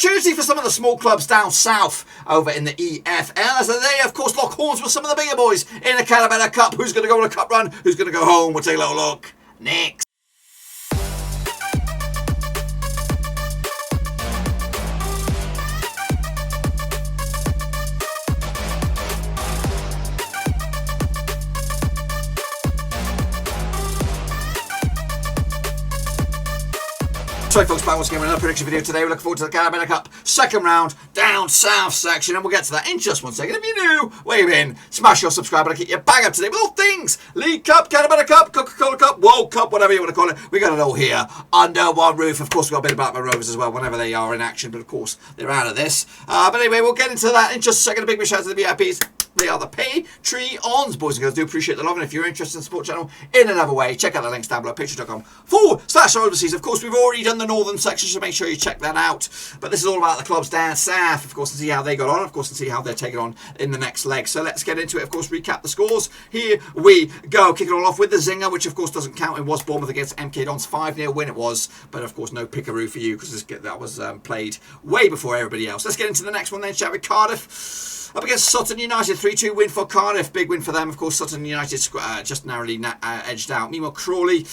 opportunity for some of the small clubs down south over in the EFL, as they, of course, lock horns with some of the bigger boys in the Cardiff Cup. Who's going to go on a cup run? Who's going to go home? We'll take a little look next. Sorry folks, back once again with another prediction video today. We're looking forward to the Cardiff Cup second round down south section, and we'll get to that in just 1 second. If you're new, wave in, smash your subscribe button, keep your bag up to date with all things League Cup, Cardiff Cup, Coca-Cola Cup, World Cup, whatever you want to call it. We got it all here under one roof. Of course, we've got a bit about my Rovers as well whenever they are in action, but of course they're out of this. But anyway, we'll get into that in just a second. A big shout out to the VIPs. They are the Patreons, boys and girls. Do appreciate the love, and if you're interested in the support channel in another way, check out the links down below, patreon.com/overseas. Of course, we've already done the northern section, so make sure you check that out. But this is all about the clubs down south, of course, and see how they got on, of course, and see how they're taking on in the next leg. So let's get into it. Of course, recap the scores. Here we go. Kicking all off with the zinger, which of course doesn't count. It was Bournemouth against MK Dons, 5-0 win it was, but of course no pickaroo for you because that was played way before everybody else. Let's get into the next one then, shall we? Cardiff up against Sutton United, 3-2 win for Cardiff. Big win for them, of course. Sutton United just narrowly edged out. Meanwhile, Crawley,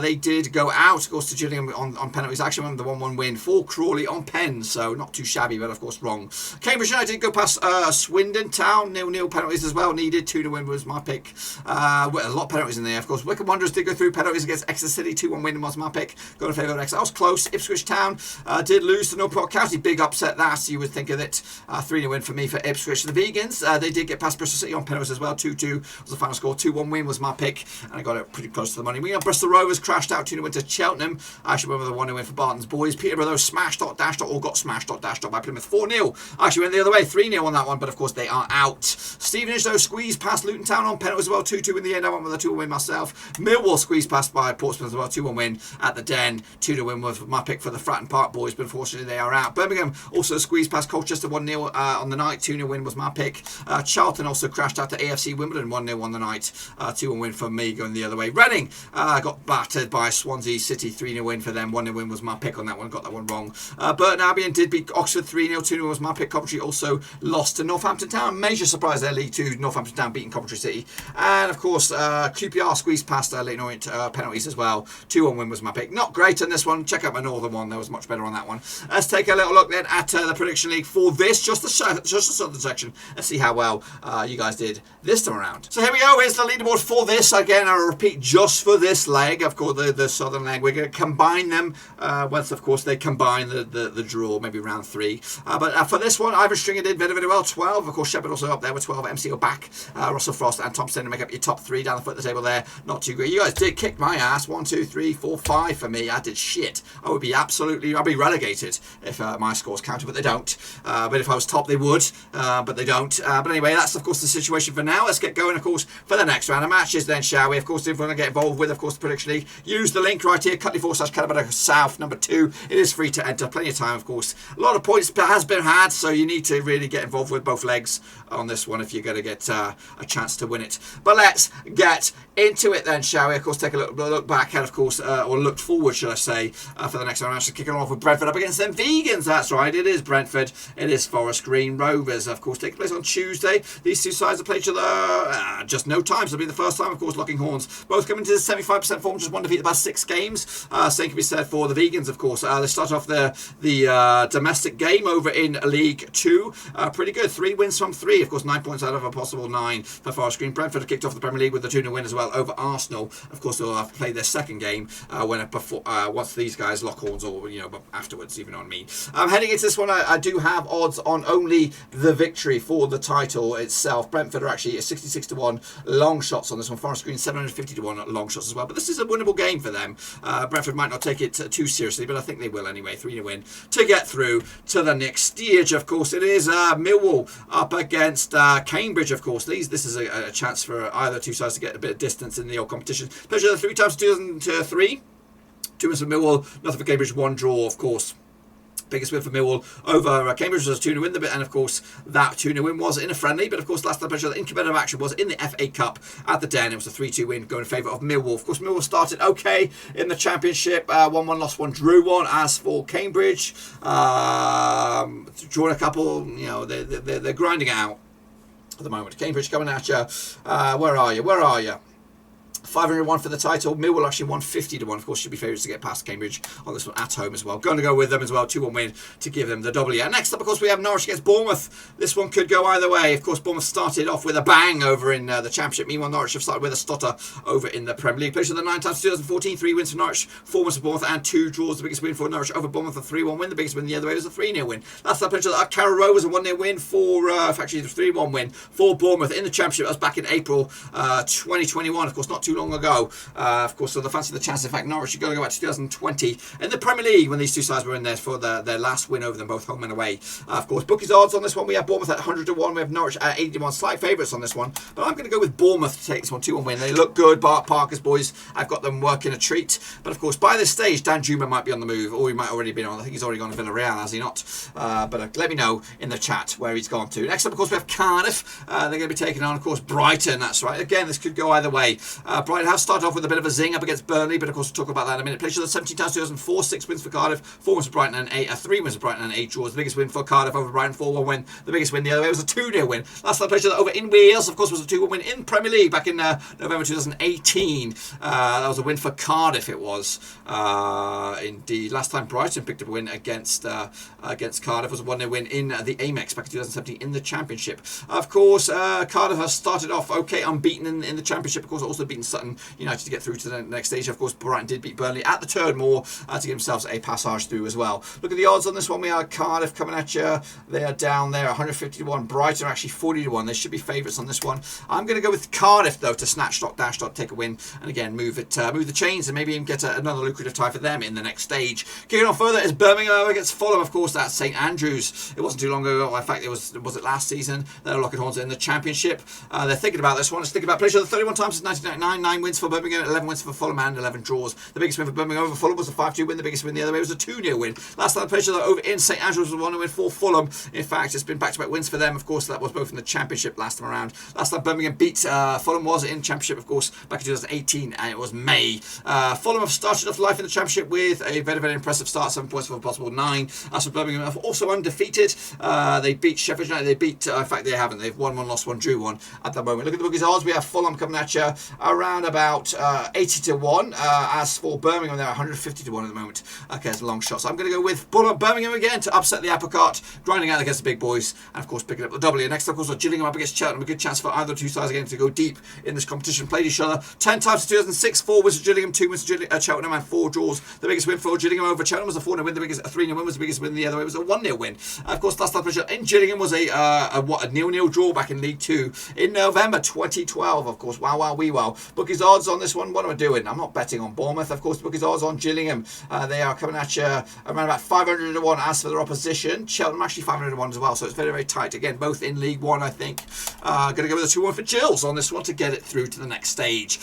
they did go out, of course, to Gillingham on penalties. Actually, won the 1-1 win for Crawley on pens, so not too shabby, but of course wrong. Cambridge United go past Swindon Town, 0-0 penalties as well needed. 2-0 win was my pick. A lot of penalties in there, of course. Wycombe Wanderers did go through penalties against Exeter City, 2-1 win was my pick. Got in favour of Exeter. I was close. Ipswich Town did lose to Newport County. Big upset that, you would think of it. 3-0 win for me for Ipswich. The Vegans, they did get past Bristol City on penalties as well. 2-2 was the final score. 2-1 win was my pick, and I got it pretty close to the money. We got Bristol Rovers crashed out 2-0 win to Cheltenham. I actually went with a 1-0 win for Barton's boys. Peterborough though smashed all got smashed by Plymouth 4-0. I actually went the other way, 3-0 on that one, but of course they are out. Stevenage though squeezed past Luton Town on penalties as well. 2-2 in the end. I went with a 2-1 win myself. Millwall squeezed past by Portsmouth as well. 2-1 win at the Den. 2-0 win was my pick for the Fratton Park boys, but unfortunately they are out. Birmingham also squeezed past Colchester 1-0 on the night. 2-0 win was my pick. Charlton also crashed out to AFC Wimbledon 1-0 on the night. 2-1 win for me going the other way. Reading got battered by Swansea City. 3-0 win for them. 1-0 win was my pick on that one. Got that one wrong. Burton Albion did beat Oxford 3-0. 2-0 was my pick. Coventry also lost to Northampton Town. Major surprise there, League 2. Northampton Town beating Coventry City. And of course, QPR squeezed past Leighton Orient penalties as well. 2-1 win was my pick. Not great on this one. Check out my northern one. There was much better on that one. Let's take a little look then at the prediction league for this, just the southern section. Let's see how well you guys did this time around. So here we go. Here's the leaderboard for this. Again, I'll repeat, just for this leg, of course, the southern leg. We're going to combine them once, of course, they combine the draw, maybe round 3. But for this one, Ivan Stringer did very, very well. 12. Of course, Shepherd also up there with 12. MCO back. Russell Frost and Thompson to make up your top 3 down the foot of the table there. Not too great. You guys did kick my ass. 1, 2, 3, 4, 5 for me. I did shit. I'd be relegated if my scores counted, but they don't. But if I was top, they would. But they don't. But anyway, that's of course the situation for now. Let's get going, of course, for the next round of matches then, shall we? Of course, if you want to get involved with, of course, the prediction league, use the link right here, Cutley4/Cardiff South number 2. It is free to enter. Plenty of time, of course. A lot of points has been had, so you need to really get involved with both legs on this one if you're going to get a chance to win it. But let's get into it then, shall we? Of course, take a look back and, of course, or look forward, should I say, for the next round. Actually, kicking off with Brentford up against them Vegans. That's right, it is Brentford. It is Forest Green Rovers, of course, taking place on Tuesday. These two sides will play each other just no time. So it'll be the first time, of course, locking horns. Both coming to the 75% form, just one defeat the past 6 games. Same can be said for the Vegans, of course. They start off the domestic game over in League 2. Pretty good. 3 wins from 3. Of course, 9 points out of a possible 9 for Forest Green. Brentford have kicked off the Premier League with the 2-0 win as well over Arsenal. Of course, they'll have to play their second game once these guys lock horns, or but afterwards, you know what I mean. Heading into this one, I do have odds on only the victory for the title itself. Brentford are actually 66-1 long shots on this one. Forest Green 750-1 long shots as well. But this is a winnable game for them. Brentford might not take it too seriously, but I think they will anyway. 3-0 win to get through to the next stage. Of course, it is Millwall up against Cambridge. Of course, this is a chance for either two sides to get a bit of distance in the old competition. Pleasure 3 times 2003. 2 wins for Millwall, nothing for Cambridge. 1 draw, of course. Biggest win for Millwall over Cambridge was a 2-0 win, and of course that 2-0 win was in a friendly, but of course last time the competitive action was in the FA Cup at the Den. It was a 3-2 win going in favour of Millwall. Of course, Millwall started okay in the Championship, 1-1 lost 1, drew 1. As for Cambridge, drawn a couple. You know, they're grinding it out at the moment. Cambridge coming at you. Where are you? 501 for the title. Millwall actually 150 to 1. Of course, should be favourites to get past Cambridge on this one at home as well. Going to go with them as well. 2-1 win to give them the W. And next up, of course, we have Norwich against Bournemouth. This one could go either way. Of course, Bournemouth started off with a bang over in the Championship. Meanwhile, Norwich have started with a stutter over in the Premier League. Played for the 9 times 2014. 3 wins for Norwich, 4 wins for Bournemouth, and 2 draws. The biggest win for Norwich over Bournemouth, a 3-1 win. The biggest win the other way was a 3-0 win. Last time, played for the Carrow Rovers, a 1-0 win for, actually, the 3-1 win for Bournemouth in the Championship. That was back in April 2021. Of course, not too long ago. Of course, so the fancy the chance. In fact, Norwich are going to go back to 2020 in the Premier League when these two sides were in there for their last win over them, both home and away. Of course, bookies odds on this one. We have Bournemouth at 100 to 1. We have Norwich at 80 to 1. Slight favourites on this one, but I'm going to go with Bournemouth to take this one 2-1 win. They look good. Bart Parker's boys, I've got them working a treat. But of course, by this stage, Dan Juma might be on the move, or he might already be on. I think he's already gone to Villarreal, has he not? But let me know in the chat where he's gone to. Next up, of course, we have Cardiff. They're going to be taking on, of course, Brighton. That's right. Again, this could go either way. Brighton have started off with a bit of a zing up against Burnley, but of course we'll talk about that in a minute. Played the 17 times 2004, 6 wins for Cardiff, 4 wins for Brighton, and 3 wins for Brighton and 8 draws. The biggest win for Cardiff over Brighton, 4-1 win. The biggest win the other way was a 2-0 win. Last time played over in Wales, of course, was a 2-1 win in Premier League back in November 2018. That was a win for Cardiff, it was. Indeed. Last time Brighton picked up a win against Cardiff was a 1-0 win in the Amex back in 2017 in the Championship. Of course, Cardiff has started off okay, unbeaten in the Championship. Of course, also beaten Sutton United to get through to the next stage. Of course, Brighton did beat Burnley at the Turnmore to give themselves a passage through as well. Look at the odds on this one. We are Cardiff coming at you. They are down there, 150 to 1. Brighton are actually 40 to 1. They should be favourites on this one. I'm going to go with Cardiff though to snatch stock, dash stock, take a win, and again move the chains and maybe even get another lucrative tie for them in the next stage. Kicking on further is Birmingham against Fulham. Of course, that's St Andrews. It wasn't too long ago. In fact, was it last season? They're locking horns in the Championship. They're thinking about this one. Let's think about playing 31 times since 1999. 9 wins for Birmingham, 11 wins for Fulham, and 11 draws. The biggest win for Birmingham over Fulham was a 5-2 win. The biggest win the other way was a 2-0 win. Last time I played over in St Andrews was a 1-0 win for Fulham. In fact, it's been back-to-back wins for them. Of course, that was both in the Championship last time around. Last time Birmingham beat Fulham was in Championship, of course, back in 2018, and it was May. Fulham have started off life in the Championship with a very, very impressive start, 7 points for a possible 9. As for Birmingham, have also undefeated. They beat Sheffield United. They beat, in fact, they haven't. They've won 1, lost 1, drew 1 at the moment. Look at the bookies odds. We have Fulham coming at you around about 80 to 1. As for Birmingham, they're 150 to 1 at the moment. Okay, it's a long shot. So I'm going to go with Birmingham again to upset the apple cart, grinding out against the big boys, and of course picking up the W. Next, of course, Gillingham up against Cheltenham. A good chance for either two sides again to go deep in this competition. Played each other 10 times in 2006, 4 wins for Gillingham, 2 wins for Cheltenham, and 4 draws. The biggest win for Gillingham over Cheltenham was a 4-0 win. The biggest 3-0 win was the biggest win the other way was a 1-0 win. Of course, last time in Gillingham was a 0-0 draw back in League 2 in November 2012. Of course, wow, wee wow. Bookies odds on this one. What am I doing? I'm not betting on Bournemouth. Of course, bookies odds on Gillingham. They are coming at you around about 500 to 1. As for their opposition, Cheltenham actually 500 to 1 as well. So it's very, very tight. Again, both in League 1, I think. Going to go with a 2-1 for Gills on this one to get it through to the next stage.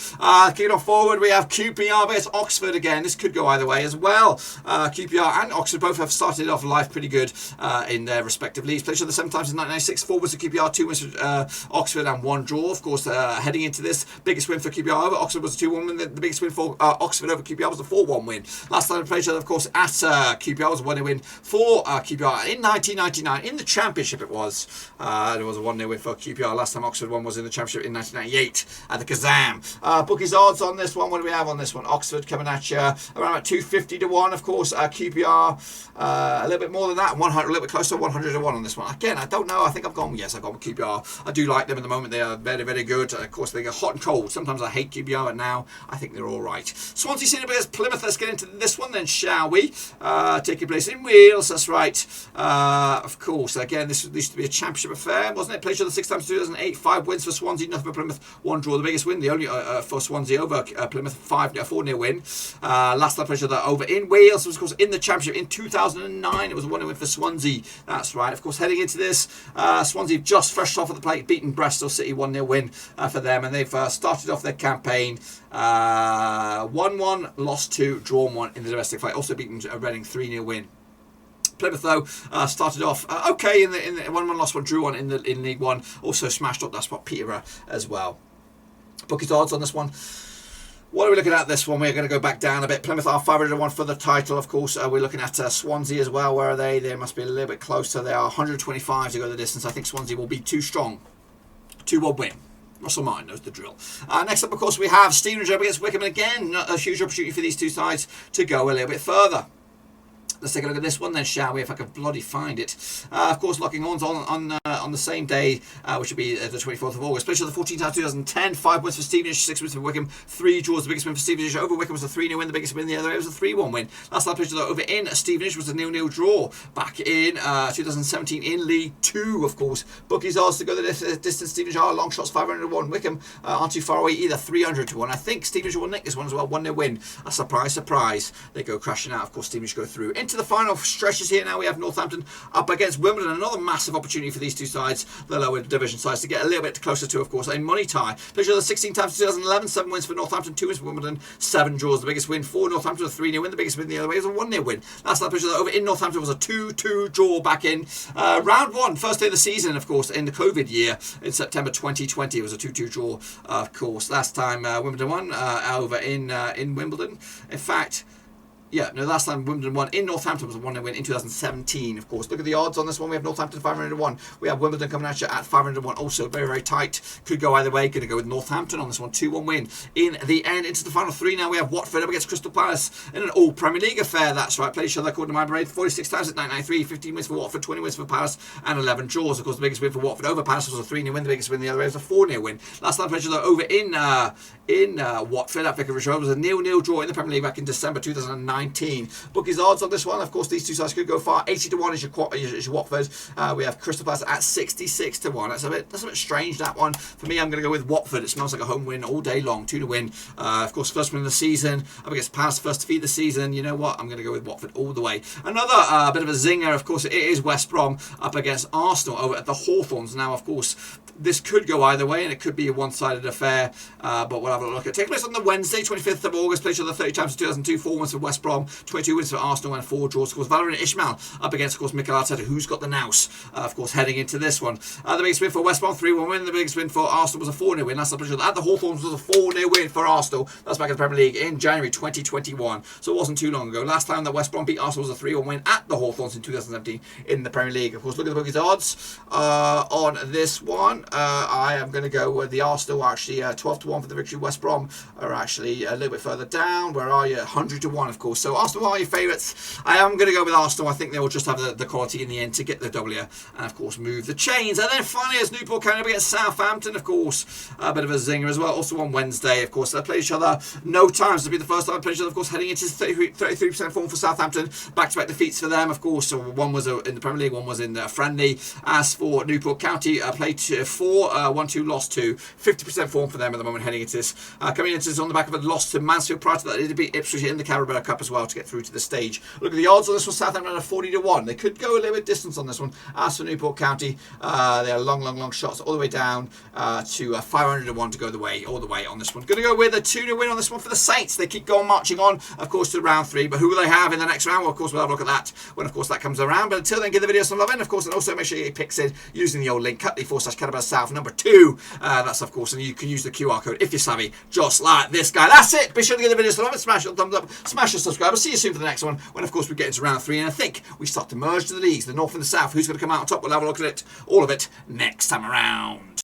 Kicking off forward, we have QPR versus Oxford again. This could go either way as well. QPR and Oxford both have started off life pretty good in their respective leagues. Played each other 7 times in 1996. 4 wins for QPR, 2 wins for Oxford, and 1 draw. Of course, heading into this, biggest win for QPR over Oxford was a 2-1 win. The biggest win for Oxford over QPR was a 4-1 win. Last time they played each other, of course, at QPR was a 1-0 win for QPR in 1999. In the Championship, it was. There was a 1-0 win for QPR. Last time Oxford won was in the Championship in 1998 at the Kazam. Bookies odds on this one. What do we have on this one? Oxford coming at you around about 250 to 1. Of course, QPR a little bit more than that. 100, a little bit closer to 100 to 1 on this one. Again, I don't know. I think I've gone with QPR. I do like them at the moment. They are very, very good. Of course, they get hot and cold. Sometimes I hate QPR, but now I think they're all right. Swansea City against Plymouth. Let's get into this one then, shall we? Taking place in Wales. That's right. Of course, again, this used to be a Championship affair, wasn't it? Played each other 6 times in 2008. 5 wins for Swansea, nothing for Plymouth. 1 draw. The biggest win, the only for Swansea over Plymouth. 4-0 win. Last time played each other over in Wales. Was of course in the Championship in 2009. It was a 1-0 win for Swansea. That's right. Of course, heading into this, Swansea just fresh off at the plate, beating Bristol City 1-0 win for them, and they've started off their campaign 1-1, lost 2, drawn 1 in the domestic fight. Also beaten Reading 3-0 win. Plymouth though started off okay in the 1-1, lost 1, drew 1 in League 1. Also smashed up that spot Peterborough as well. Bookies odds on this one. What are we looking at this one? We're going to go back down a bit. Plymouth are 501 for the title, of course. We're looking at Swansea as well. Where are they? They must be a little bit closer. They are 125 to go the distance. I think Swansea will be too strong. 2-1 win. Russell Martin knows the drill. Next up, of course, we have Stevenage up against Wycombe. And again, a huge opportunity for these two sides to go a little bit further. Let's take a look at this one then, shall we? If I can bloody find it. Of course, locking horns on the same day, which would be the 24th of August. Played on the 14th of 2010. 5 wins for Stevenage, 6 wins for Wycombe. 3 draws. The biggest win for Stevenage over Wycombe was a 3-0 win. The biggest win the other way was a 3-1 win. Last time played over in Stevenage was a 0-0 draw back in 2017 in League 2, of course. Bookies odds to go the distance. Stevenage are long shots 501. Wycombe aren't too far away either, 300 to 1. I think Stevenage will nick this one as well. 1-0 win. A surprise, surprise. They go crashing out. Of course, Stevenage go through into the final stretches here. Now we have Northampton up against Wimbledon. Another massive opportunity for these two sides, the lower division sides, to get a little bit closer to, of course, a money tie. Played the 16 times 2011. 7 wins for Northampton, 2 wins for Wimbledon, 7 draws. The biggest win for Northampton was a 3-0 win. The biggest win the other way was a 1-0 win. Last time played over in Northampton was a 2-2 draw back in round 1, first day of the season, of course, in the COVID year in September 2020. It was a 2-2 draw, of course. Last time Wimbledon won over in Wimbledon. In fact, last time Wimbledon won in Northampton was a 1-0 win in 2017, of course. Look at the odds on this one. We have Northampton 501. We have Wimbledon coming at you at 501. Also very, very tight. Could go either way. Going to go with Northampton on this one. 2-1 win in the end. Into the final 3 now. We have Watford up against Crystal Palace in an all Premier League affair. That's right. Played each other according to my brain 46 times at 993. 15 wins for Watford, 20 wins for Palace, and 11 draws. Of course, the biggest win for Watford over Palace was a 3-0 win. The biggest win the other way was a 4-0 win. Last time played each other over in Watford at Vicarage Road was a 0-0 draw in the Premier League back in December 2019. Bookies odds on this one. Of course, these two sides could go far. 80 to 1 is your Watford. We have Crystal Palace at 66 to 1. That's a bit strange, that one. For me, I'm going to go with Watford. It smells like a home win all day long. 2 to win. Of course, first win of the season. Up against Palace, first defeat of the season. You know what? I'm going to go with Watford all the way. Another bit of a zinger, of course, it is West Brom up against Arsenal over at the Hawthorns. Now, of course, this could go either way, and it could be a one-sided affair, but we'll have a look at it. Take place on the Wednesday, 25th of August. Played each other 30 times in 2002. 4 wins for West Brom, 22 wins for Arsenal, and 4 draws. Of course, Valérien Ismaël up against, of course, Mikel Arteta, who's got the nous, of course, heading into this one. The biggest win for West Brom, 3-1 win. The biggest win for Arsenal was a 4-0 win. Last time at the Hawthorns was a 4-0 win for Arsenal. That's back in the Premier League in January 2021. So it wasn't too long ago. Last time that West Brom beat Arsenal was a 3-1 win at the Hawthorns in 2017 in the Premier League. Of course, look at the bookies odds on this one. I am going to go with the Arsenal, actually 12 to 1 for the victory. West Brom are actually a little bit further down. Where are you? 100 to 1, of course. So Arsenal are your favourites. I am going to go with Arsenal. I think they will just have the quality in the end to get the W and, of course, move the chains. And then finally, as Newport coming up against Southampton, of course, a bit of a zinger as well. Also on Wednesday, of course, they play each other no times. It'll be the first time they play each other, of course, heading into 33% form for Southampton. Back-to-back defeats for them, of course. So one was in the Premier League, one was in friendly. As for Newport County, played 4, 1-2, lost 2. 50% form for them at the moment heading into this. Coming into this on the back of a loss to Mansfield. Prior to that, they did beat Ipswich in the Carabao Cup as well to get through to the stage. Look at the odds on this one. Southampton are 40 to 1. They could go a little bit distance on this one. As for Newport County, they are long shots all the way down to 500 to 1 to go all the way on this one. Going to go with a 2-0 win on this one for the Saints. They keep going marching on, of course, to round 3. But who will they have in the next round? Well, of course, we'll have a look at that when, of course, that comes around. But until then, give the video some love in, of course, and also make sure you get picks in using the old link, cut.ly/Carabao South number 2. That's, of course, and you can use the QR code if you're savvy, just like this guy. That's it. Be sure to give the video some love and smash the thumbs up, smash the subscribe. I'll see you soon for the next one when, of course, we get into round 3. And I think we start to merge to the leagues, the North and the South. Who's going to come out on top? We'll have a look at it, all of it, next time around.